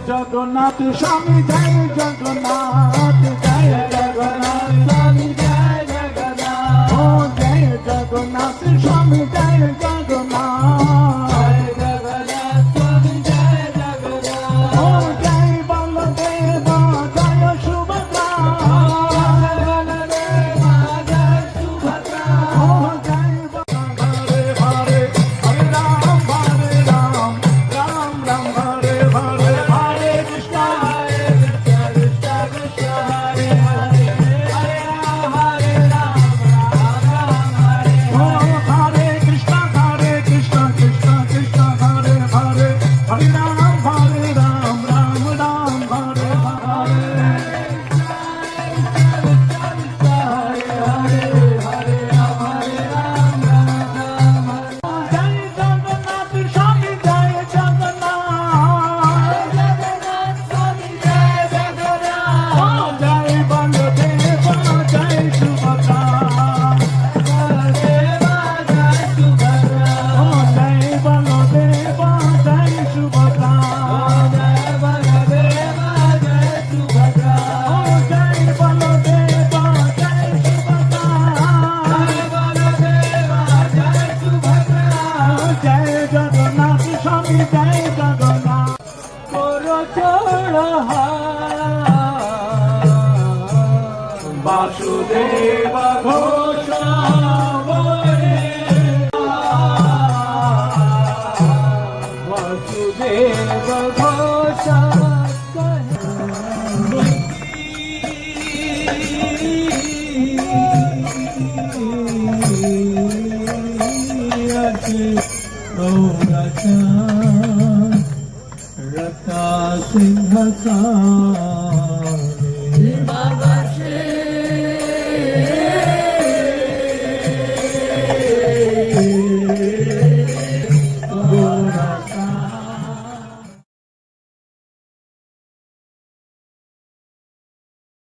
जगन्नाथ स्वामी जय जगन्नाथ जय जगन्नाथ स्वामी जय जगन्नाथ ओ जय जगन्नाथ स्वामी जय जगन्नाथ जय जगन्नाथ स्वामी जय जगन्नाथ ओ जय बलदेव जय सुभद्रा जय बलदेव जय सुभद्रा ओ जय हरे हरे हरे राम राम राम हरे हरे वासुदेव घोष वासुदेव घोष रता सिंह